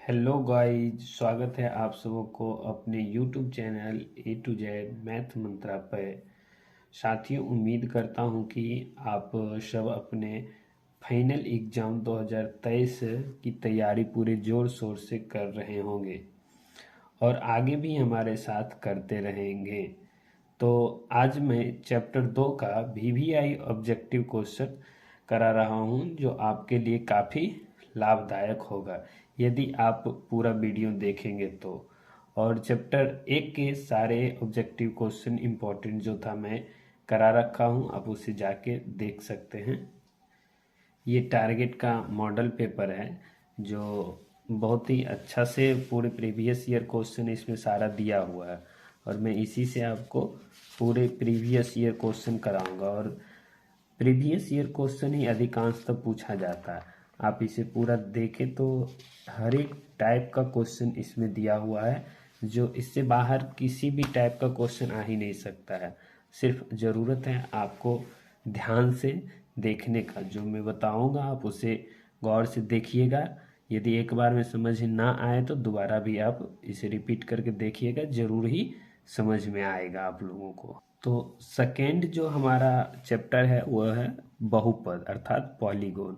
Hello guys, स्वागत है आप सबों को अपने YouTube channel A to Z math Mantra पर। साथियों, उम्मीद करता हूं कि आप सब अपने फाइनल एग्ज़ाम 2023 की तैयारी पूरे ज़ोर शोर से कर रहे होंगे और आगे भी हमारे साथ करते रहेंगे। तो आज मैं चैप्टर 2 का वीवीआई ऑब्जेक्टिव क्वेश्चन करा रहा हूं, जो आपके लिए काफ़ी लाभदायक होगा यदि आप पूरा वीडियो देखेंगे तो। और चैप्टर 1 के सारे ऑब्जेक्टिव क्वेश्चन इम्पोर्टेंट जो था मैं करा रखा हूं, आप उसे जाके देख सकते हैं। ये टारगेट का मॉडल पेपर है जो बहुत ही अच्छा से पूरे प्रीवियस ईयर क्वेश्चन इसमें सारा दिया हुआ है और मैं इसी से आपको पूरे प्रीवियस ईयर क्वेश्चन कराऊंगा। और प्रीवियस ईयर क्वेश्चन ही अधिकांश तब पूछा जाता है। आप इसे पूरा देखें तो हर एक टाइप का क्वेश्चन इसमें दिया हुआ है, जो इससे बाहर किसी भी टाइप का क्वेश्चन आ ही नहीं सकता है। सिर्फ ज़रूरत है आपको ध्यान से देखने का। जो मैं बताऊंगा आप उसे गौर से देखिएगा। यदि एक बार में समझ ना आए तो दोबारा भी आप इसे रिपीट करके देखिएगा, ज़रूर ही समझ में आएगा आप लोगों को। तो सेकेंड जो हमारा चैप्टर है वह है बहुपद अर्थात पॉलीगॉन।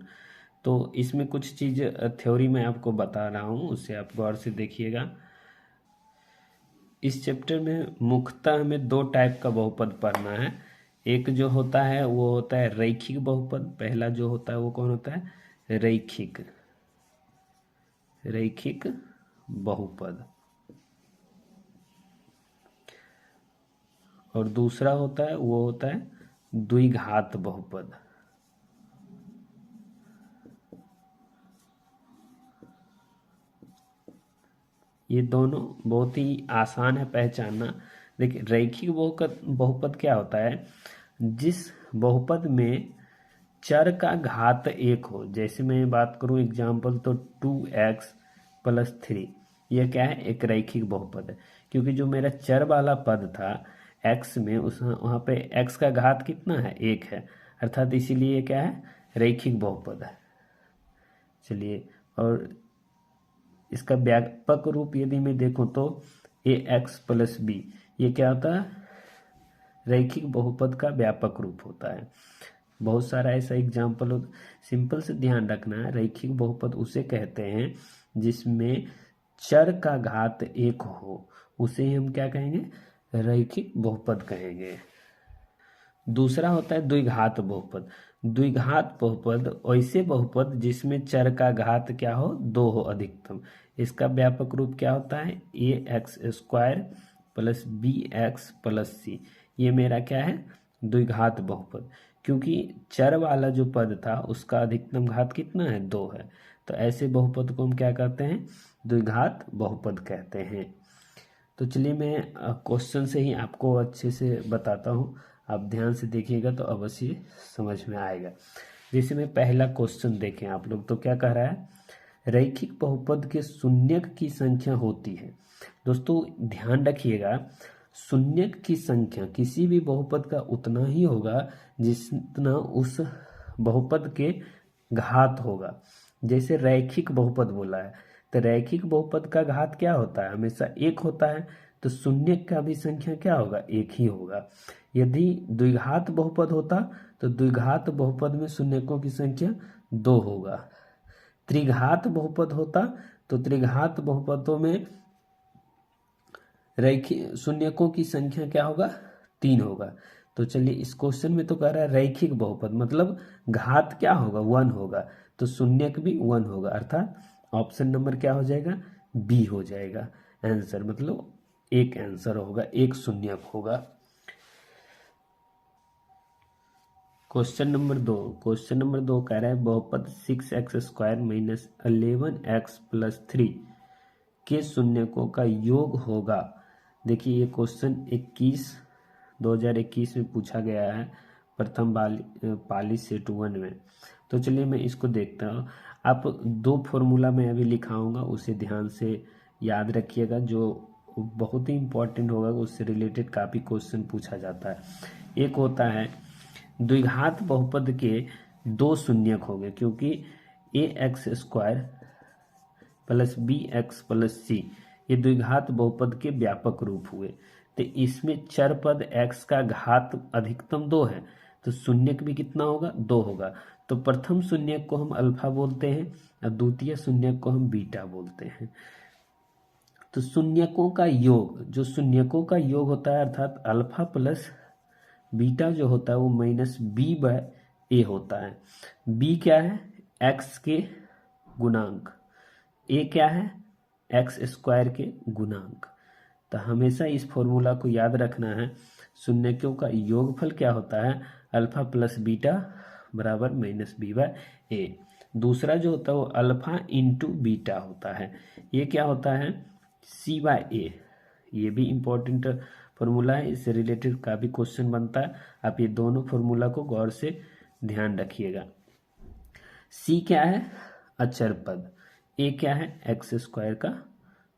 तो इसमें कुछ चीज़ थ्योरी में आपको बता रहा हूँ, उसे आप गौर से देखिएगा। इस चैप्टर में मुख्यतः हमें दो टाइप का बहुपद पढ़ना है। एक जो होता है वो होता है रैखिक बहुपद। पहला जो होता है वो कौन होता है? रैखिक रैखिक बहुपद। और दूसरा होता है वो होता है द्विघात बहुपद। ये दोनों बहुत ही आसान है पहचानना। देखिए, रैखिक बहुपद बहुपद क्या होता है? जिस बहुपद में चर का घात एक हो। जैसे मैं बात करूं एग्जाम्पल तो 2x+3, यह क्या है? एक रैखिक बहुपद है, क्योंकि जो मेरा चर वाला पद था x में, उस वहाँ पे x का घात कितना है? एक है, अर्थात इसीलिए ये क्या है? रैखिक बहुपद है। चलिए, और इसका व्यापक रूप यदि मैं देखूं तो ax+b, ये क्या होता है? रैखिक बहुपद का व्यापक रूप होता है। बहुत सारा ऐसा एग्जाम्पल हो। सिंपल से ध्यान रखना है, रैखिक बहुपद उसे कहते हैं जिसमें चर का घात एक हो, उसे ही हम क्या कहेंगे? रैखिक बहुपद कहेंगे। दूसरा होता है द्विघात बहुपद। द्विघात बहुपद ऐसे बहुपद जिसमें चर का घात क्या हो? दो हो अधिकतम। इसका व्यापक रूप क्या होता है? ax² + bx+c। ये मेरा क्या है? द्विघात बहुपद। क्योंकि चर वाला जो पद था उसका अधिकतम घात कितना है? 2 है। तो ऐसे बहुपद को हम क्या कहते हैं? द्विघात बहुपद कहते हैं। तो चलिए, मैं क्वेश्चन से ही आपको अच्छे से बताता हूँ। आप ध्यान से देखिएगा तो अवश्य समझ में आएगा। जैसे में पहला क्वेश्चन देखें आप लोग, तो क्या कह रहा है? रैखिक बहुपद के शून्यक की संख्या होती है। दोस्तों ध्यान रखिएगा, शून्यक की संख्या किसी भी बहुपद का उतना ही होगा जितना उस बहुपद के घात होगा। जैसे रैखिक बहुपद बोला है, तो रैखिक बहुपद का घात क्या होता है? हमेशा एक होता है। तो शून्यक का भी संख्या क्या होगा? एक ही होगा। यदि द्विघात बहुपद होता तो द्विघात बहुपद में शून्यकों की संख्या 2 होगा। त्रिघात बहुपद होता तो त्रिघात बहुपदों में रैखिक शून्यकों की संख्या क्या होगा? 3 होगा। तो चलिए, इस क्वेश्चन में तो कह रहा है रैखिक बहुपद, मतलब घात क्या होगा? 1 होगा, तो शून्यक भी 1 होगा, अर्थात ऑप्शन नंबर क्या हो जाएगा? बी हो जाएगा आंसर। मतलब एक आंसर होगा, एक शून्यक होगा। क्वेश्चन नंबर 2 कह रहा है बहुपद 6x² - 11x+3 के शून्यकों का योग होगा। देखिए, ये क्वेश्चन 2021 में पूछा गया है, प्रथम पाली सेट 1 में। तो चलिए मैं इसको देखता हूँ। आप दो फॉर्मूला मैं अभी लिखाऊंगा, उसे ध्यान से याद रखिएगा, जो बहुत ही इंपॉर्टेंट होगा, उससे रिलेटेड काफ़ी क्वेश्चन पूछा जाता है। एक होता है द्विघात बहुपद के 2 शून्यक होंगे, क्योंकि ax² plus B X plus C, ये द्विघात बहुपद के व्यापक रूप हुए। तो इसमें चर पद x का घात अधिकतम 2 है, तो शून्यक भी कितना होगा, 2 होगा। तो प्रथम शून्यक को हम अल्फा बोलते हैं और द्वितीय शून्यक को हम बीटा बोलते हैं। तो शून्यकों का योग, जो शून्यकों का योग होता है अर्थात अल्फा प्लस बीटा जो होता है वो माइनस बी बाय ए होता है। बी क्या है, एक्स के गुणांक, ए क्या है, एक्स स्क्वायर के गुणांक। तो हमेशा इस फॉर्मूला को याद रखना है, शून्यकों का योगफल क्या होता है, अल्फा प्लस बीटा बराबर माइनस बी बाय ए। दूसरा जो होता है वो अल्फा इंटू बीटा होता है, ये क्या होता है, सी बाय ए। ये भी इम्पोर्टेंट फॉर्मूला है, इससे रिलेटेड काफ़ी क्वेश्चन बनता है। आप ये दोनों फॉर्मूला को गौर से ध्यान रखिएगा। सी क्या है, अचर पद, ए क्या है, एक्स स्क्वायर का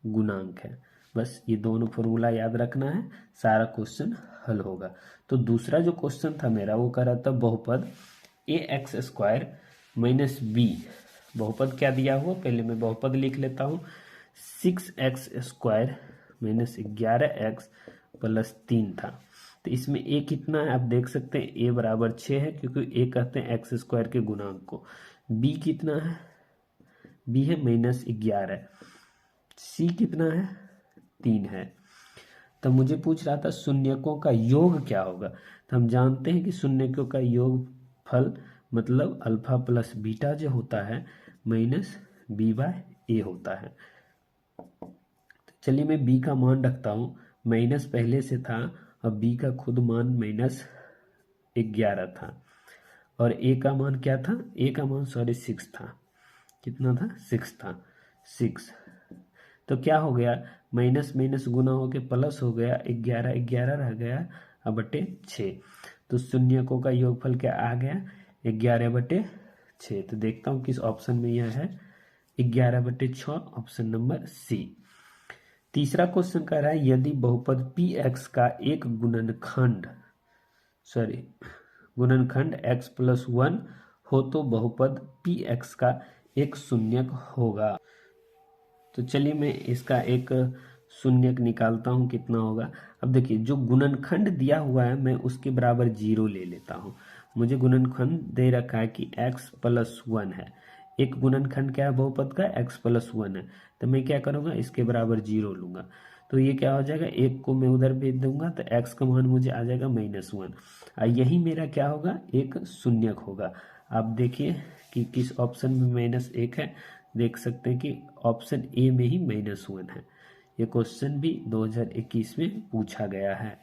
गुणांक है। बस ये दोनों फॉर्मूला याद रखना है, सारा क्वेश्चन हल होगा। तो दूसरा जो क्वेश्चन था मेरा वो कह रहा था बहुपद ए एक्स स्क्वायर माइनस बी, बहुपद क्या दिया हुआ, पहले मैं बहुपद लिख लेता हूँ, 6x square minus 11x plus 3 था। तो इसमें ए कितना है, आप देख सकते हैं ए बराबर 6 है, क्योंकि ए कहते हैं एक्स स्क्वायर के गुणांक को। बी कितना है, बी है माइनस 11, सी कितना है, 3 है। तो मुझे पूछ रहा था शून्यकों का योग क्या होगा। तो हम जानते हैं कि शून्यकों का योग फल मतलब अल्फा प्लस बीटा जो होता है माइनस बी बाय ए होता है। चलिए मैं बी का मान रखता हूँ, माइनस पहले से था और बी का खुद मान माइनस 11 था, और ए का मान क्या था, ए का मान 6 था। कितना था, 6 था, 6। तो क्या हो गया, माइनस माइनस गुना होके प्लस हो गया, 11 11 रह गया अब बटे 6। तो शून्यकों का योगफल क्या आ गया, 11 बटे 6। तो देखता हूँ किस ऑप्शन में यह है, 11 बटे 6, ऑप्शन नंबर सी। तीसरा क्वेश्चन कह रहा है यदि बहुपद पी एक्स का एक गुणनखंड x प्लस 1 हो तो बहुपद पी एक्स का एक शून्यक होगा। तो चलिए मैं इसका एक शून्यक निकालता हूँ, कितना होगा। अब देखिए जो गुणनखंड दिया हुआ है मैं उसके बराबर 0 ले लेता हूँ। मुझे गुणनखंड दे रखा है कि x प्लस 1 है, एक गुणनखंड क्या है बहुपद का, x प्लस 1 है। तो मैं क्या करूँगा, इसके बराबर 0 लूँगा। तो ये क्या हो जाएगा, एक को मैं उधर भेज दूंगा तो x का मान मुझे आ जाएगा -1, और यही मेरा क्या होगा, एक शून्यक होगा। आप देखिए कि किस ऑप्शन में -1 है, देख सकते हैं कि ऑप्शन ए में ही -1 है। ये क्वेश्चन भी 2021 में पूछा गया है,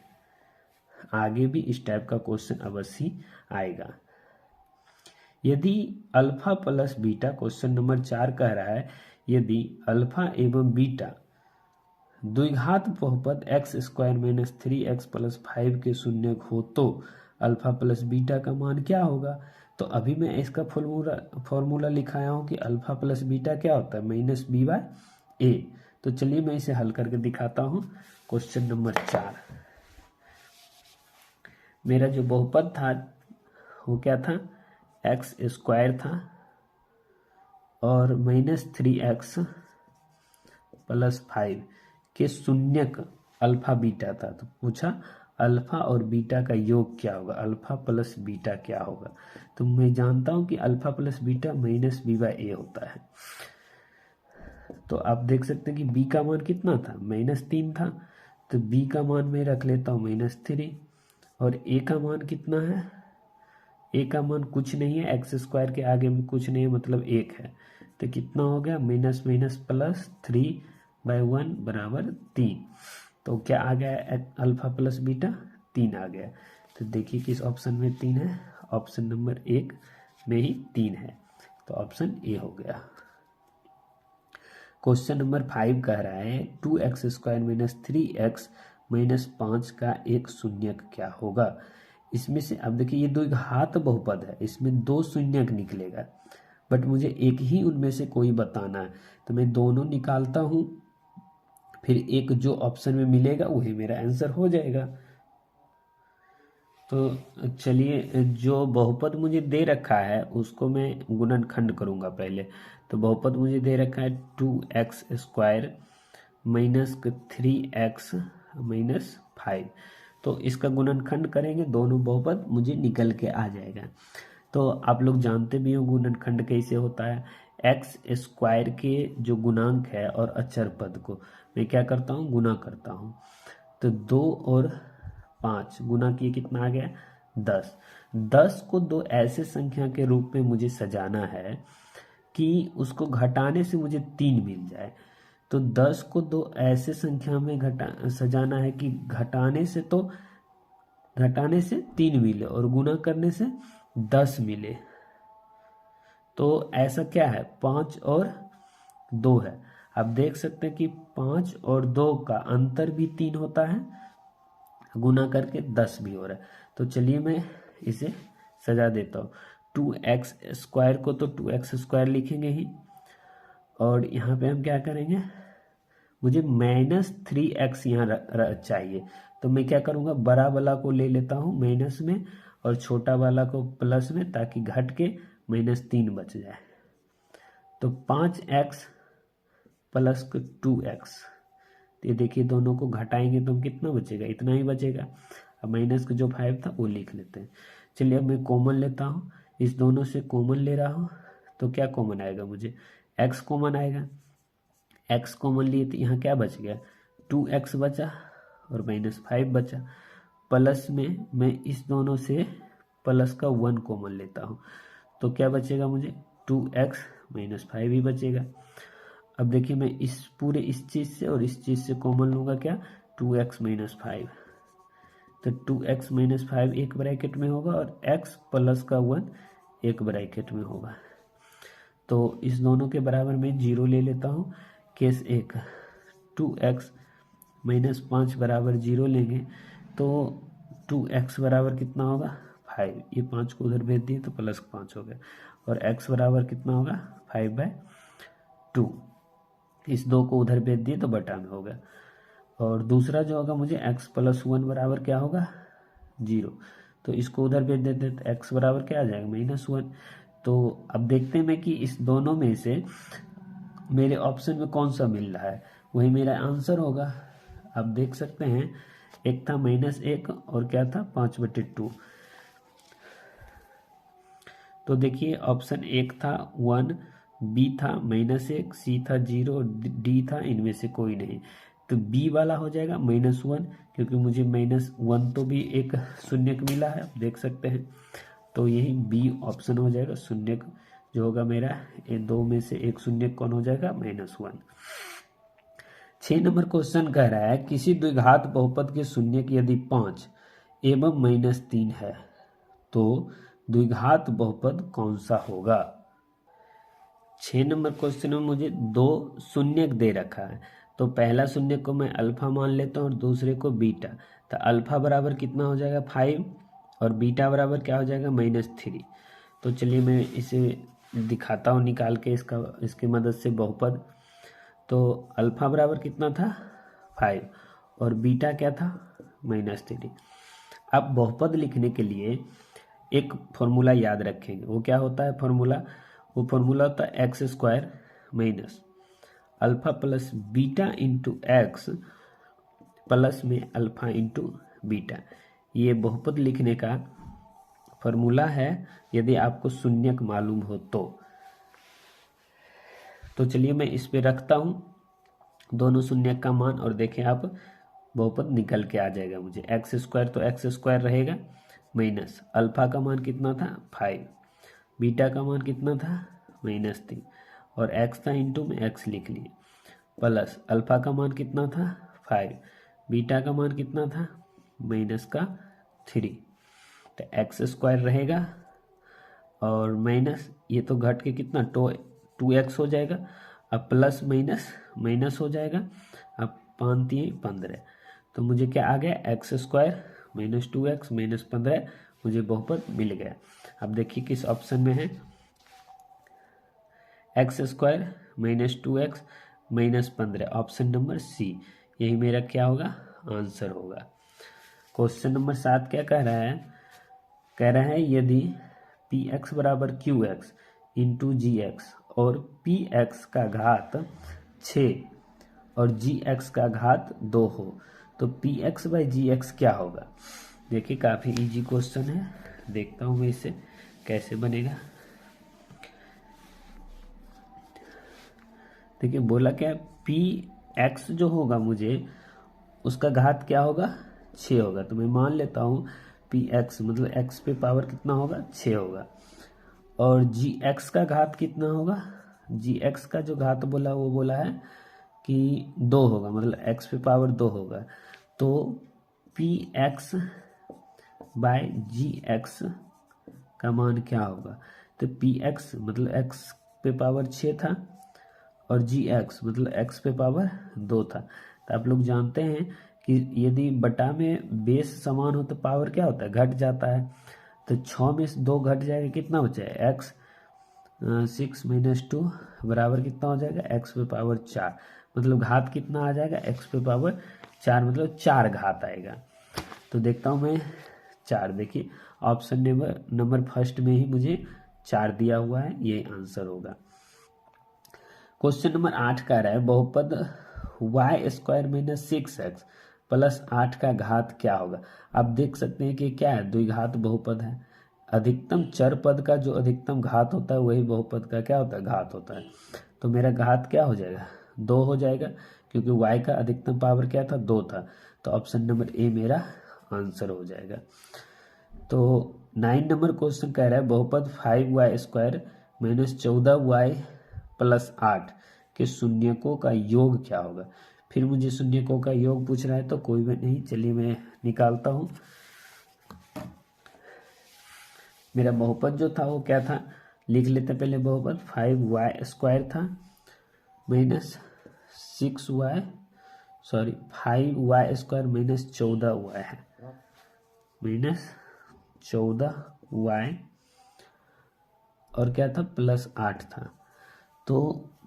आगे भी इस टाइप का क्वेश्चन अवश्य आएगा। यदि alpha plus beta, question number 4 कह रहा है यदि अल्फा एवं बीटा द्विघात बहुपद x square minus 3x plus 5 के शून्यक हो तो अल्फा प्लस बीटा का मान क्या होगा। तो अभी मैं इसका फॉर्मूला लिखाया हूँ कि अल्फा प्लस बीटा क्या होता है, माइनस बी बाय ए। तो चलिए मैं इसे हल करके दिखाता हूँ। क्वेश्चन नंबर 4, मेरा जो बहुपद था वो क्या था, एक्स स्क्वायर था और -3x प्लस 5 के शून्यक अल्फा बीटा था। तो पूछा अल्फा और बीटा का योग क्या होगा, अल्फा प्लस बीटा क्या होगा। तो मैं जानता हूं कि alpha plus beta minus B by A होता है। तो आप देख सकते हैं कि बी का मान कितना था, -3 था। तो बी का मान मैं रख लेता हूँ -3, और ए का मान कितना है, ए का मान कुछ नहीं है, एक्स स्क्वायर के आगे में कुछ नहीं है मतलब 1 है। तो कितना हो गया, माइनस माइनस प्लस 3/1 बराबर 3। तो क्या आ गया, अल्फा प्लस बीटा 3 आ गया। तो देखिए किस ऑप्शन में 3 है, ऑप्शन नंबर 1 में ही 3 है। तो ऑप्शन ए हो गया। क्वेश्चन नंबर 5 कह रहा है 2x square minus 3x minus 5 का एक शून्यक क्या होगा। इसमें से अब देखिए ये द्विघात बहुपद है, इसमें 2 शून्यक निकलेगा, बट मुझे एक ही उनमें से कोई बताना है। तो मैं दोनों निकालता हूँ, फिर एक जो ऑप्शन में मिलेगा वही मेरा आंसर हो जाएगा। तो चलिए जो बहुपद मुझे दे रखा है उसको मैं गुणनखंड करूँगा पहले। तो बहुपद मुझे दे रखा है 2x² माइनस 3x माइनस 5। तो इसका गुणनखंड करेंगे, दोनों बहुपद मुझे निकल के आ जाएगा। तो आप लोग जानते भी हो गुणनखंड कैसे होता है। x² के जो गुणांक है और अचर पद को मैं क्या करता हूँ, गुना करता हूँ। तो 2 और 5 गुना किए कितना आ गया, 10। 10 को दो ऐसे संख्या के रूप में मुझे सजाना है कि उसको घटाने से मुझे 3 मिल जाए। तो 10 को दो ऐसे संख्या में सजाना है कि घटाने से 3 मिले और गुना करने से 10 मिले। तो ऐसा क्या है, 5 और 2 है। आप देख सकते हैं कि 5 और 2 का अंतर भी 3 होता है, गुना करके 10 भी हो रहा है। तो चलिए मैं इसे सजा देता हूँ। 2x² को तो 2x² लिखेंगे ही, और यहाँ पे हम क्या करेंगे, मुझे -3x यहाँ चाहिए। तो मैं क्या करूँगा, बड़ा वाला को ले लेता हूँ माइनस में और छोटा वाला को प्लस में, ताकि घट के -3 बच जाए। तो 5x प्लस 2x, ये देखिए दोनों को घटाएंगे तो कितना बचेगा, इतना ही बचेगा। अब माइनस का जो 5 था वो लिख लेते हैं। चलिए अब मैं कॉमन लेता हूँ, इस दोनों से कॉमन ले रहा हूँ। तो क्या कॉमन आएगा, मुझे x कॉमन आएगा। x कॉमन लिए तो यहाँ क्या बच गया, 2x बचा और -5 बचा। प्लस में मैं इस दोनों से प्लस का 1 कॉमन लेता हूँ, तो क्या बचेगा मुझे, 2x -5 ही बचेगा। अब देखिए मैं इस चीज़ से और इस चीज़ से कॉमन लूँगा, क्या, 2x -5। तो 2x -5 एक ब्रैकेट में होगा और x प्लस का 1 एक ब्रैकेट में होगा। तो इस दोनों के बराबर में 0 ले लेता हूँ। केस 1, 2x -5 बराबर 0 लेंगे तो 2x बराबर कितना होगा, 5। ये 5 को उधर भेज दिए तो +5 हो गया, और x बराबर कितना होगा, 5/2। इस 2 को उधर भेज दिए तो बटा में होगा। और दूसरा जो होगा मुझे x + 1 बराबर क्या होगा, 0। तो इसको उधर भेज देते तो x बराबर क्या आ जाएगा, -1। तो अब देखते हैं मैं कि इस दोनों में से मेरे ऑप्शन में कौन सा मिल रहा है, वही मेरा आंसर होगा। आप देख सकते हैं, एक था -1 और क्या था, 5/2। तो देखिए ऑप्शन 1 था 1, बी था -1, सी था 0, डी था इनमें से कोई नहीं। तो बी वाला हो जाएगा -1, क्योंकि मुझे -1 तो भी एक शून्यक मिला है, आप देख सकते हैं। तो यही बी ऑप्शन हो जाएगा, शून्यक जो होगा मेरा, ये 2 में से एक शून्यक कौन हो जाएगा, -1। 6 नंबर क्वेश्चन कह रहा है, किसी द्विघात बहुपद के शून्यक यदि 5 एवं -3 है तो द्विघात बहुपद कौन सा होगा। 6 नंबर क्वेश्चन में मुझे 2 शून्यक दे रखा है, तो पहला शून्यक को मैं अल्फा मान लेता हूँ और दूसरे को बीटा। तो अल्फा बराबर कितना हो जाएगा, 5, और बीटा बराबर क्या हो जाएगा, -3। तो चलिए मैं इसे दिखाता हूँ निकाल के, इसकी मदद से बहुपद। तो अल्फा बराबर कितना था, 5, और बीटा क्या था, -3। अब बहुपद लिखने के लिए एक फॉर्मूला याद रखेंगे, वो क्या होता है फॉर्मूला, वो फॉर्मूला होता है x² minus alpha plus beta into x plus में अल्फा इंटू बीटा। ये बहुपद लिखने का फॉर्मूला है, यदि आपको शून्यक मालूम हो तो चलिए मैं इस पे रखता हूँ दोनों शून्यक का मान, और देखें आप बहुपद निकल के आ जाएगा मुझे। x² तो x² रहेगा, माइनस अल्फा का मान कितना था, 5, बीटा का मान कितना था, -3, और x था इंटू में x लिख लिए, प्लस अल्फा का मान कितना था, 5, बीटा का मान कितना था, -3। तो x² रहेगा और माइनस ये तो घट के कितना 2x हो जाएगा, अब प्लस माइनस हो जाएगा, अब 5 3 15। तो मुझे क्या आ गया, x² -2x -15 मुझे बहुपद मिल गया। अब देखिए किस ऑप्शन में है, x² -2x -15, option number C, यही मेरा क्या होगा, आंसर होगा। क्वेश्चन नंबर 7 क्या कह रहा है, यदि px बराबर qx इंटू जी एक्स और पी एक्स का घात 6 और जी एक्स का घात 2 हो तो P X by G X क्या होगा। देखिए काफ़ी इजी क्वेश्चन है, देखता हूँ मैं इसे कैसे बनेगा। देखिए बोला क्या, पी एक्स जो होगा मुझे उसका घात क्या होगा 6 होगा, तो मैं मान लेता हूँ पी एक्स मतलब एक्स पे पावर कितना होगा 6 होगा। और जी एक्स का घात कितना होगा, जी एक्स का जो घात बोला वो बोला है कि 2 होगा, मतलब एक्स पे पावर 2 होगा। तो पी एक्स बाय जी एक्स का मान क्या होगा, तो पी एक्स मतलब एक्स पे पावर 6 था और जी एक्स मतलब एक्स पे पावर 2 था। तो आप लोग जानते हैं कि यदि बटा में बेस समान हो तो पावर क्या होता है, घट जाता है। तो 6 में से 2 घट जाएगा, कितना बचा है एक्स, 6 माइनस 2 बराबर कितना हो जाएगा एक्स पे पावर 4, मतलब घात कितना आ जाएगा एक्स पे पावर 4, मतलब 4 घात आएगा। तो देखता हूँ मैं 4, देखिए ऑप्शन नंबर फर्स्ट में ही मुझे 4 दिया हुआ है, ये आंसर होगा। क्वेश्चन नंबर 8 कह रहा है बहुपद Y square minus 6x plus 8 का घात क्या होगा। आप देख सकते हैं कि क्या है, द्विघात बहुपद है। अधिकतम चर पद का जो अधिकतम घात होता है वही बहुपद का क्या होता है, घात होता है। तो मेरा घात क्या हो जाएगा 2 हो जाएगा, क्योंकि y का अधिकतम पावर क्या था 2 था। तो ऑप्शन नंबर ए मेरा आंसर हो जाएगा। तो 9 नंबर क्वेश्चन कह रहा है बहुपद 5y square minus 14y plus 8 के शून्यकों का योग क्या होगा। फिर मुझे शून्यकों का योग पूछ रहा है, तो कोई भी नहीं, चलिए मैं निकालता हूँ। मेरा बहुपद जो था वो क्या था, लिख लेते पहले। बहुपद 5y स्क्वायर था minus 6y, sorry 5y square minus 14y है, माइनस 14y और क्या था प्लस 8 था। तो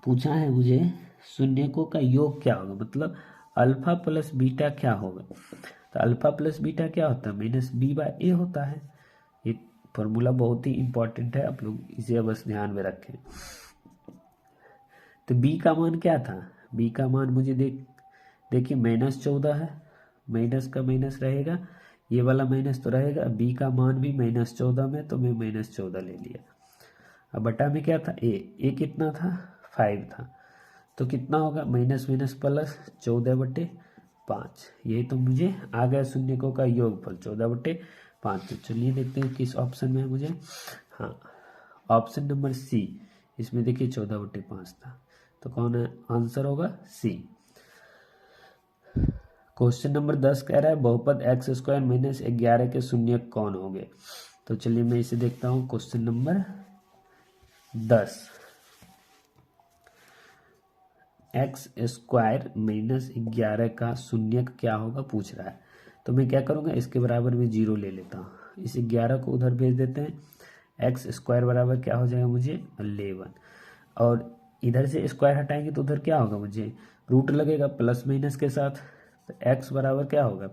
पूछा है मुझे शून्यकों का योग क्या होगा, मतलब अल्फा प्लस बीटा क्या होगा। तो अल्फा प्लस बीटा क्या होता है, माइनस बी बाय ए होता है। ये फॉर्मूला बहुत ही इंपॉर्टेंट है, आप लोग इसे बस ध्यान में रखें। तो बी का मान क्या था, बी का मान मुझे देखिए -14 है, माइनस का माइनस रहेगा, ये वाला माइनस तो रहेगा, बी का मान भी -14 में, तो मैं -14 ले लिया। अब बटा में क्या था ए कितना था 5 था, तो कितना होगा माइनस माइनस प्लस 14/5, यही तो मुझे आ गया शून्यकों का योगफल 14/5। तो चलिए देखते हैं किस ऑप्शन में है मुझे। हाँ, ऑप्शन नंबर सी, इसमें देखिए 14/5 था, तो कौन है आंसर होगा सी। क्वेश्चन नंबर 10 कह रहा है बहुपद एक्स स्क्वायर माइनस 11 के शून्यक कौन होंगे। तो चलिए मैं इसे देखता हूँ। Question number 10, x square minus 11 का शून्यक क्या होगा पूछ रहा है। तो मैं क्या करूँगा, इसके बराबर में 0 ले लेता हूँ, इस 11 को उधर भेज देते हैं। एक्स स्क्वायर बराबर क्या हो जाएगा मुझे 11, और इधर से स्क्वायर हटाएंगे तो उधर क्या होगा, मुझे रूट लगेगा प्लस माइनस के साथ। तो एक्स बराबर क्या होगा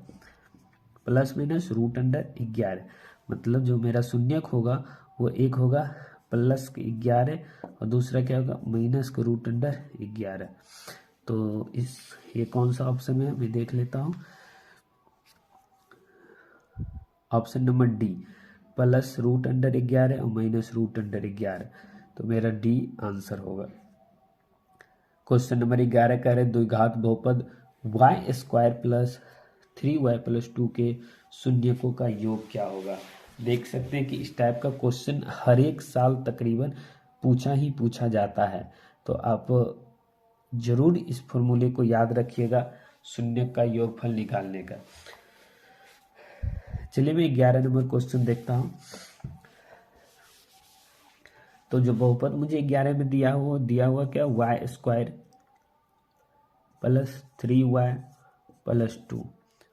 प्लस माइनस रूट अंडर 11, मतलब जो मेरा शून्यक होगा वो एक होगा प्लस 11 और दूसरा क्या होगा माइनस का रूट अंडर 11। तो ये कौन सा ऑप्शन है मैं देख लेता हूँ। Option number D, plus root under 11 और माइनस रूट अंडर 11, तो मेरा डी आंसर होगा। क्वेश्चन नंबर 11 कह रहे द्विघात बहुपद Y square plus 3y plus 2 के शून्यकों का योग क्या होगा। देख सकते हैं कि इस टाइप का क्वेश्चन हर एक साल तकरीबन पूछा जाता है, तो आप जरूर इस फॉर्मूले को याद रखिएगा शून्यक का योगफल निकालने का। चलिए मैं 11 नंबर क्वेश्चन देखता हूँ। तो जो बहुपद मुझे 11 में दिया हुआ क्या Y square plus 3y plus 2।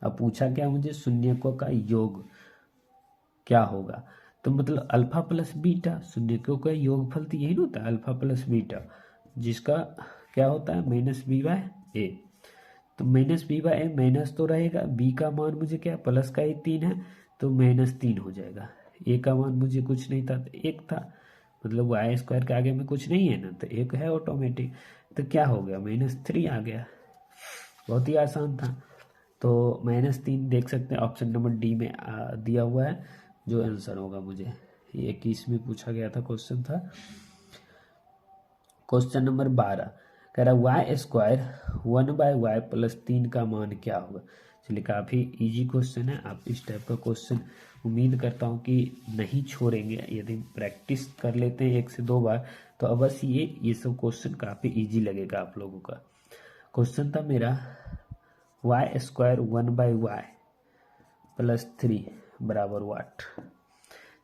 अब पूछा क्या मुझे शून्यकों का योग क्या होगा, तो मतलब अल्फा प्लस बीटा, शून्यकों का योगफल तो यही ना होता है अल्फा प्लस बीटा, जिसका क्या होता है माइनस बी बाय ए। तो minus B by A minus तो रहेगा, बी का मान मुझे क्या प्लस का ही 3 है तो -3 हो जाएगा, ए का मान मुझे कुछ नहीं था तो 1 था, मतलब वाई स्क्वायर के आगे में कुछ नहीं है ना, तो एक है ऑटोमेटिक, तो क्या हो गया, -3 आ गया। बहुत ही आसान था। तो -3 देख सकते हैं ऑप्शन नंबर डी में दिया हुआ है, जो आंसर होगा मुझे। ये 21 में पूछा गया था, क्वेश्चन था। क्वेश्चन नंबर 12 कह रहा है वाई स्क्वायर 1/y + 3 का मान क्या होगा। चलिए, काफ़ी इजी क्वेश्चन है। आप इस टाइप का क्वेश्चन उम्मीद करता हूँ कि नहीं छोड़ेंगे। यदि प्रैक्टिस कर लेते हैं 1 से 2 बार तो अवश्य ये सब क्वेश्चन काफ़ी इजी लगेगा आप लोगों का। क्वेश्चन था मेरा वाई स्क्वायर 1/y + 3 = वाट।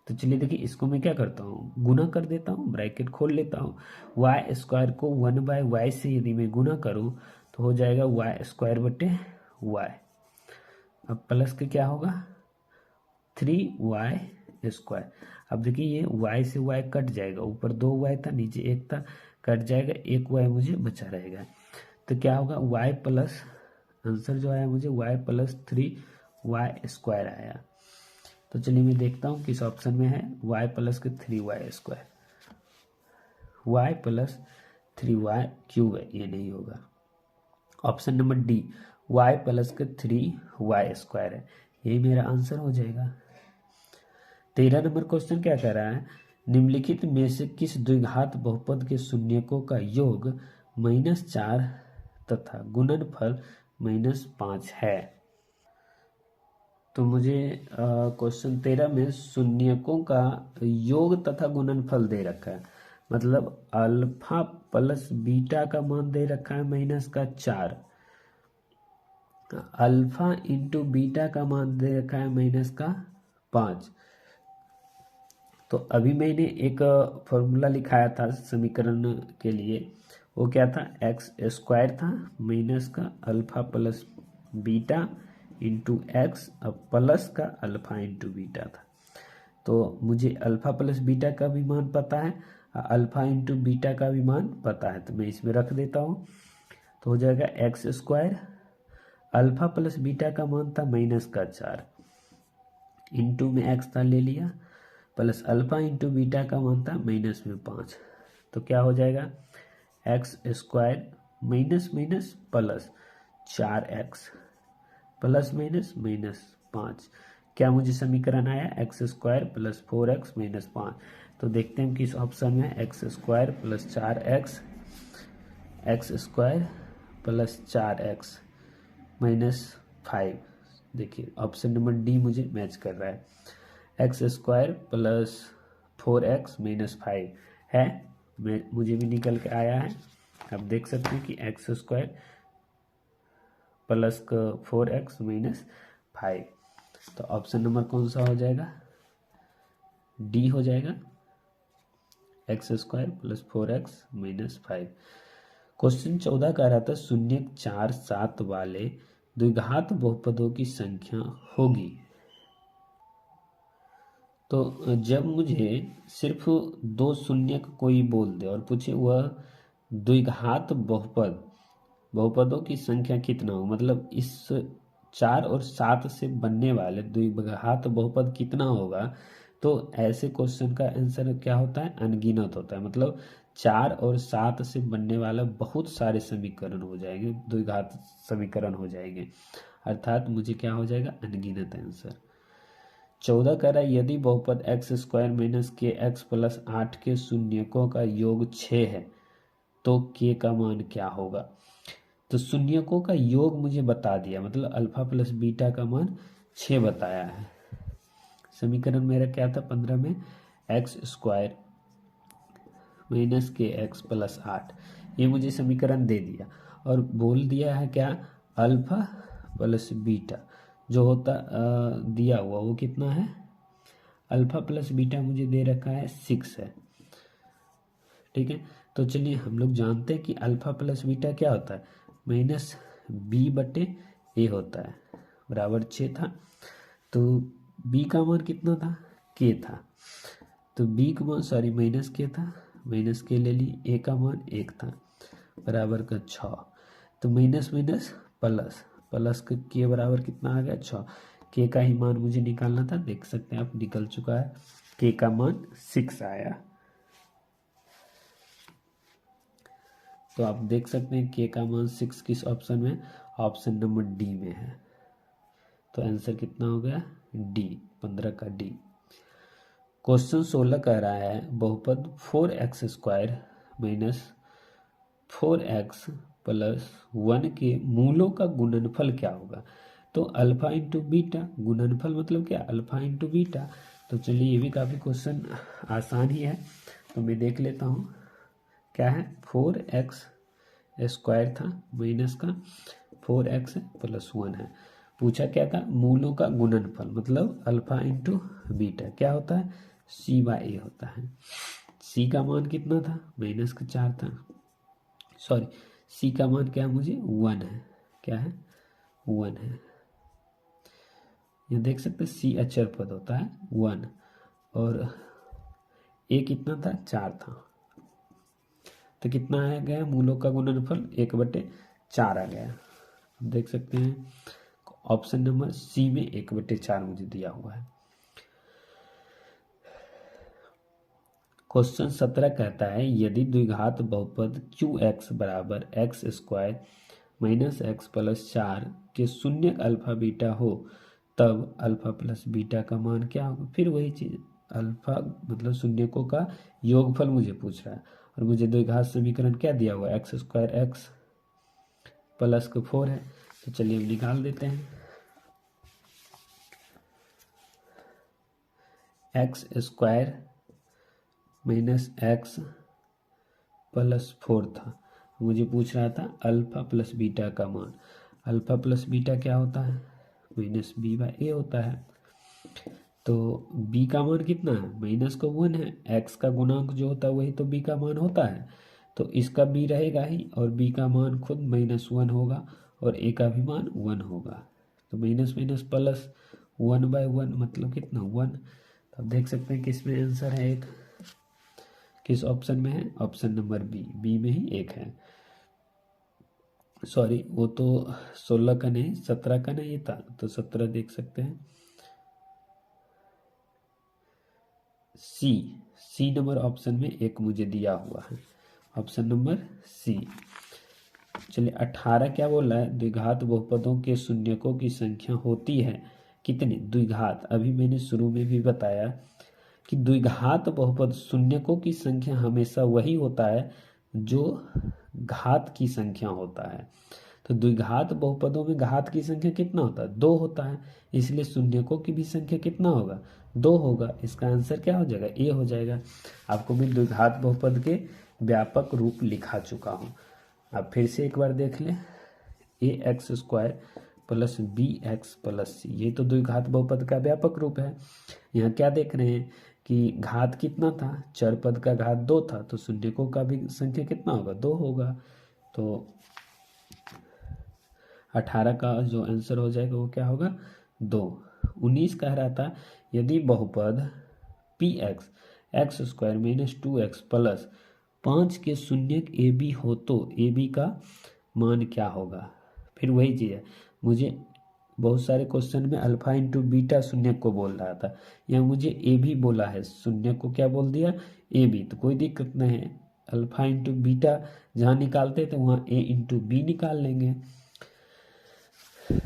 तो चलिए देखिए, इसको मैं क्या करता हूँ, गुना कर देता हूँ, ब्रैकेट खोल लेता हूँ। वाई स्क्वायर को 1/y से यदि मैं गुना करूँ तो हो जाएगा y²/y। अब प्लस के क्या होगा 3y²। अब देखिए ये y से y कट जाएगा, ऊपर 2y था, नीचे 1 था, कट जाएगा, 1y मुझे बचा रहेगा। तो क्या होगा y प्लस, आंसर जो आया मुझे y + 3y² आया। तो चलिए मैं देखता हूँ किस ऑप्शन में है, y + 3y², y + 3y³ है, ये नहीं होगा। Option number D y + 3y² है, यही मेरा आंसर हो जाएगा। 13 नंबर क्वेश्चन क्या कह रहा है, निम्नलिखित में से किस द्विघात बहुपद के शून्यकों का योग -4 तथा गुणनफल -5 है। तो मुझे क्वेश्चन 13 में शून्यकों का योग तथा गुणनफल दे रखा है, मतलब अल्फा + बीटा का मान दे रखा है -4, अल्फा × बीटा का मान दे रखा है -5। तो अभी मैंने एक फॉर्मूला लिखाया था समीकरण के लिए, वो क्या था, x² था माइनस का अल्फा + बीटा × x, अब प्लस का अल्फा × बीटा था। तो मुझे अल्फा + बीटा का भी मान पता है, अल्फा × बीटा का भी मान पता है, तो मैं इसमें रख देता हूँ। तो हो जाएगा x², अल्फा + बीटा का मान था -4, इंटू में x था ले लिया, प्लस अल्फा × बीटा का मान था -5। तो क्या हो जाएगा x² minus minus plus 4x plus minus -5। क्या मुझे समीकरण आया x² + 4x - 5। तो देखते हैं किस ऑप्शन में है, x² + 4x, x² + 4x - 5। देखिए ऑप्शन नंबर डी मुझे मैच कर रहा है, x² + 4x - 5 है, मुझे भी निकल के आया है। आप देख सकते हैं कि x² + 4x - 5। तो ऑप्शन नंबर कौन सा हो जाएगा, डी हो जाएगा, x² + 4x - 5। क्वेश्चन 14 कह रहा था 0, 4, 7 वाले द्विघात बहुपदों की संख्या होगी। तो जब मुझे सिर्फ 2 शून्यक कोई बोल दे और पूछे वह द्विघात बहुपदों की संख्या कितना हो, मतलब इस 4 और 7 से बनने वाले द्विघात बहुपद कितना होगा, तो ऐसे क्वेश्चन का आंसर क्या होता है, अनगिनत होता है। मतलब 4 और 7 से बनने वाला बहुत सारे समीकरण हो जाएंगे, द्विघात समीकरण हो जाएंगे, अर्थात मुझे क्या हो जाएगा, अनगिनत आंसर। 14 कह रहा है यदि बहुपद x² - kx + 8 के शून्यकों का योग 6 है तो k का मान क्या होगा। तो शून्यकों का योग मुझे बता दिया, मतलब अल्फा + बीटा का मान 6 बताया है। समीकरण मेरा क्या था 15 में, x² - kx + 8, ये मुझे समीकरण दे दिया और बोल दिया है क्या, अल्फा + बीटा जो होता दिया हुआ वो कितना है, अल्फा + बीटा मुझे दे रखा है 6 है, ठीक है। तो चलिए हम लोग जानते हैं कि अल्फा + बीटा क्या होता है, -b/a होता है, बराबर 6 था। तो b का मान कितना था, k था, तो b का मान -k था, -k ले ली, a का मान 1 था, बराबर का 6। तो माइनस माइनस प्लस, प्लस का k बराबर कितना आ गया 6, k का ही मान मुझे निकालना था, देख सकते हैं आप निकल चुका है, k का मान 6 आया। तो आप देख सकते हैं के का मान 6 किस ऑप्शन में, ऑप्शन नंबर डी में है। तो आंसर कितना हो गया, डी, 15 का डी। क्वेश्चन 16 कह रहा है बहुपद 4x² माइनस 4x प्लस 1 के मूलों का गुणनफल क्या होगा। तो अल्फा इंटू बीटा, गुणनफल मतलब क्या, अल्फा इंटू बीटा। तो चलिए ये भी काफ़ी क्वेश्चन आसान ही है, तो मैं देख लेता हूँ क्या है। 4x² था माइनस का 4x प्लस 1 है। पूछा क्या था, मूलों का गुणनफल मतलब अल्फा इंटू बीटा क्या होता है, c/a होता है। c का मान कितना था, माइनस का 4 था, सॉरी c का मान क्या है मुझे 1 है, क्या है 1 है। ये देख सकते c अचर पद होता है 1, और a कितना था 4 था, तो कितना आ गया मूलों का गुणनफल 1/4 आ गया। अब देख सकते हैं ऑप्शन नंबर सी में 1/4 मुझे दिया हुआ है। क्वेश्चन 17 कहता है यदि द्विघात बहुपद QX बराबर x² माइनस x प्लस 4 के शून्य अल्फा बीटा हो तब अल्फा प्लस बीटा का मान क्या होगा। फिर वही चीज़, अल्फा मतलब शून्यकों का योगफल मुझे पूछ रहा है, और मुझे द्विघात समीकरण क्या दिया हुआ है, x² x प्लस का 4 है। तो चलिए हम निकाल देते हैं। x² माइनस x प्लस 4 था, मुझे पूछ रहा था अल्फा प्लस बीटा का मान। अल्फा प्लस बीटा क्या होता है, माइनस b/a होता है। तो b का मान कितना है, माइनस का 1 है, x का गुणांक जो होता है वही तो b का मान होता है, तो इसका b रहेगा ही, और b का मान खुद -1 होगा, और a का भी मान 1 होगा। तो माइनस माइनस प्लस 1/1 मतलब कितना 1। तो आप देख सकते हैं कि इसमें आंसर है एक, किस ऑप्शन में है, ऑप्शन नंबर बी में ही एक है। सॉरी वो तो 16 का नहीं 17 का नहीं था, तो 17 देख सकते हैं। सी नंबर ऑप्शन में एक मुझे दिया हुआ है, ऑप्शन नंबर सी। चलिए 18 क्या बोल रहा है, द्विघात बहुपदों के शून्यकों की संख्या होती है कितनी, द्विघात अभी मैंने शुरू में भी बताया कि द्विघात बहुपद शून्यकों की संख्या हमेशा वही होता है जो घात की संख्या होता है। तो द्विघात बहुपदों में घात की संख्या कितना होता है, 2 होता है, इसलिए शून्यकों की भी संख्या कितना होगा, 2 होगा। इसका आंसर क्या हो जाएगा, ए हो जाएगा। आपको मैं द्विघात बहुपद के व्यापक रूप लिखा चुका हूँ, अब फिर से एक बार देख लें। ax² plus bx plus c, ये तो द्विघात बहुपद का व्यापक रूप है। यहाँ क्या देख रहे हैं कि घात कितना था, चर पद का घात 2 था, तो शून्यकों का भी संख्या कितना होगा, 2 होगा। तो 18 का जो आंसर हो जाएगा वो क्या होगा, 2। 19 कह रहा था यदि बहुपद px x² minus 2x plus 5 के शून्यक ab हो तो ab का मान क्या होगा। फिर वही चीज़ है, मुझे बहुत सारे क्वेश्चन में अल्फा इंटू बीटा शून्यक को बोल रहा था, यहाँ मुझे ए भी बोला है, शून्यक को क्या बोल दिया, ए बी। तो कोई दिक्कत नहीं है, अल्फा इंटू बीटा जहाँ निकालते तो वहाँ ए इंटू बी निकाल लेंगे।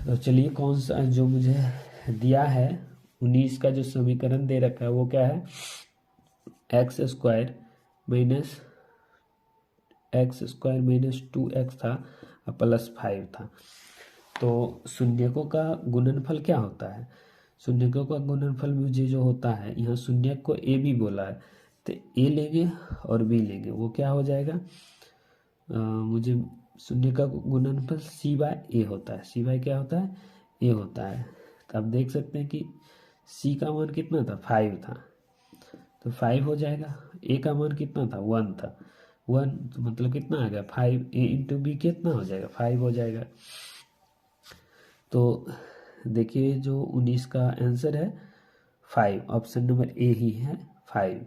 तो चलिए कौन सा जो मुझे दिया है 19 का जो समीकरण दे रखा है वो क्या है, x² माइनस 2x था प्लस 5 था। तो शून्यकों का गुणनफल क्या होता है, शून्यकों का गुणनफल मुझे जो होता है, यहाँ शून्यक को ए भी बोला है, तो ए लेंगे और बी लेंगे, वो क्या हो जाएगा, मुझे शून्य का गुणनफल c/a होता है, c/ क्या होता है, a होता है। तो आप देख सकते हैं कि c का मान कितना था, 5 था, तो 5 हो जाएगा। a का मान कितना था, 1 था, 1 तो मतलब कितना आ गया 5, a इंटू बी कितना हो जाएगा, 5 हो जाएगा। तो देखिए जो 19 का आंसर है 5, ऑप्शन नंबर ए ही है 5।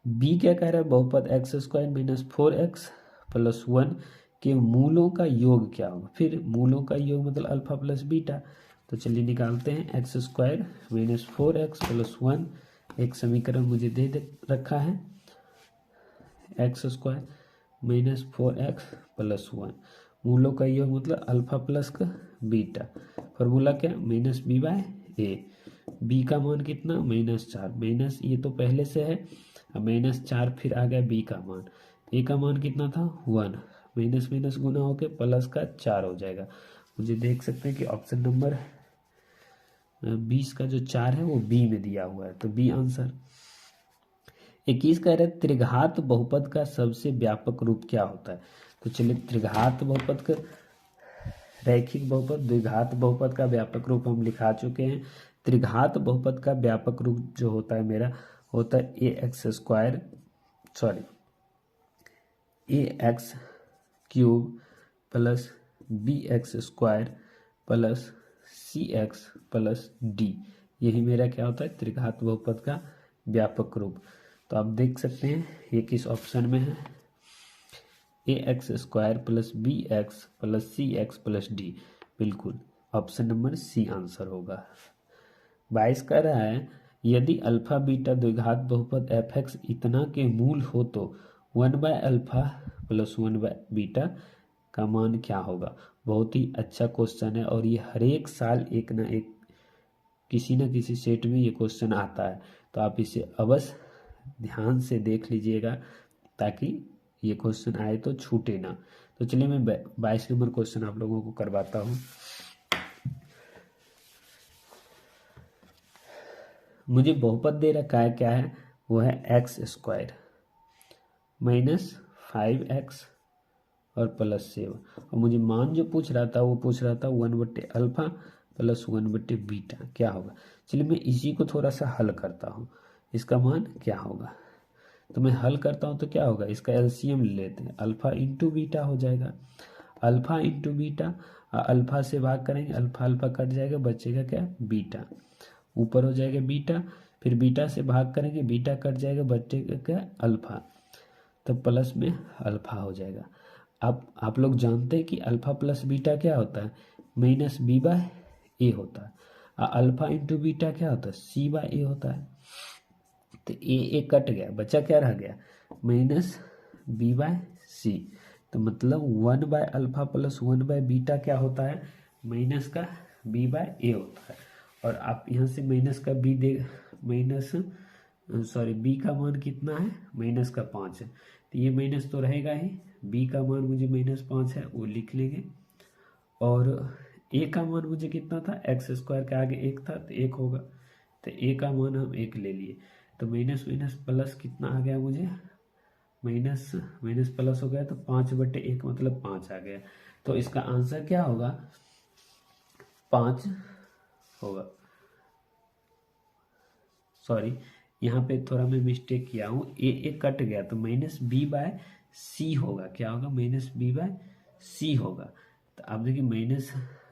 बी क्या कह रहा है, बहुपद x² माइनस 4x प्लस 1 के मूलों का योग क्या होगा। फिर मूलों का योग मतलब अल्फा प्लस बीटा, तो चलिए निकालते हैं। x² माइनस 4x प्लस 1 एक समीकरण मुझे दे रखा है, x² -4x + 1। मूलों का योग मतलब अल्फा प्लस का बीटा। फॉर्मूला क्या, -b/a। b का मान कितना, -4, माइनस ये तो पहले से है, अब -4 फिर आ गया b का मान। a का मान कितना था, 1, माइनस माइनस गुना होके प्लस का 4 हो जाएगा। मुझे देख सकते हैं कि ऑप्शन नंबर 20 का जो 4 है वो बी में दिया हुआ है, तो बी आंसर। 21 कह रहे त्रिघात बहुपद का सबसे व्यापक रूप क्या होता है। तो चलिए, त्रिघात बहुपद का, रैखिक बहुपद, द्विघात बहुपद का व्यापक रूप हम लिखा चुके हैं। त्रिघात बहुपद का व्यापक रूप जो होता है मेरा, होता है ax³ plus bx² plus cx+d। यही मेरा क्या होता है, त्रिघात बहुपद का व्यापक रूप। तो आप देख सकते हैं ये किस ऑप्शन में है, ax² plus bx plus cx+d। बिल्कुल ऑप्शन नंबर सी आंसर होगा। 22 कह रहा है यदि अल्फा बीटा द्विघात बहुपद f(x) इतना के मूल हो तो 1/अल्फा प्लस 1/बीटा का मान क्या होगा। बहुत ही अच्छा क्वेश्चन है और ये हर एक साल एक ना एक किसी न किसी सेट में ये क्वेश्चन आता है, तो आप इसे अवश्य ध्यान से देख लीजिएगा ताकि ये क्वेश्चन आए तो छूटे ना। तो चलिए मैं 22 नंबर क्वेश्चन आप लोगों को करवाता हूँ। मुझे बहुपद दे रखा है, क्या है वो है x² -5x और +7, और मुझे मान जो पूछ रहा था वो पूछ रहा था 1/अल्फा प्लस 1/बीटा क्या होगा। चलिए मैं इसी को थोड़ा सा हल करता हूँ, इसका मान क्या होगा। तो मैं हल करता हूँ तो क्या होगा, इसका एलसीएम ले लेते हैं, अल्फा इंटू बीटा हो जाएगा। अल्फा इंटू बीटा, अल्फा से भाग करेंगे, अल्फा अल्फा कट जाएगा, बचेगा क्या, बीटा। ऊपर हो जाएगा बीटा, फिर बीटा से भाग करेंगे, बीटा कट जाएगा, बचेगा क्या, अल्फा, तो प्लस में अल्फा हो जाएगा। अब आप लोग जानते हैं कि अल्फा प्लस बीटा क्या होता है, -b/a होता है। अल्फा इंटू बीटा क्या होता है, c/a होता है। तो ए कट गया, बचा क्या रह गया, -b/c। तो मतलब 1/अल्फा प्लस 1/बीटा क्या होता है, माइनस का b/a होता है। और आप यहाँ से माइनस का b दे, बी का मान कितना है, -5 है, तो ये माइनस तो रहेगा ही। बी का मान मुझे -5 है वो लिख लेंगे, और ए का मान मुझे कितना था, x² के आगे 1 था तो 1 होगा, तो ए का मान हम 1 ले लिए। तो माइनस माइनस प्लस कितना आ गया मुझे, माइनस माइनस प्लस हो गया, तो 5/1 मतलब 5 आ गया। तो इसका आंसर क्या होगा, 5 होगा। सॉरी, यहाँ पे थोड़ा मैं मिस्टेक किया हूँ, ए कट गया तो -b/c होगा, क्या होगा, -b/c होगा। तो आप देखिए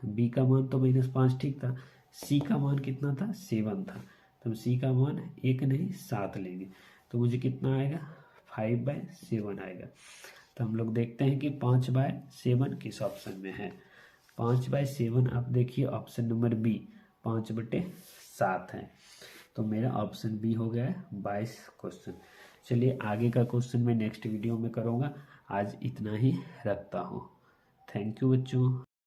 b का मान तो -5 ठीक था, c का मान कितना था, 7 था, तो हम c का मान 1 नहीं 7 लेंगे, तो मुझे कितना आएगा, 5/7 आएगा। तो हम लोग देखते हैं कि 5/7 किस ऑप्शन में है। 5/7 आप देखिए ऑप्शन नंबर बी, 5/7 है। तो मेरा ऑप्शन बी हो गया है 22 क्वेश्चन। चलिए आगे का क्वेश्चन मैं नेक्स्ट वीडियो में करूँगा, आज इतना ही रखता हूँ। थैंक यू बच्चों।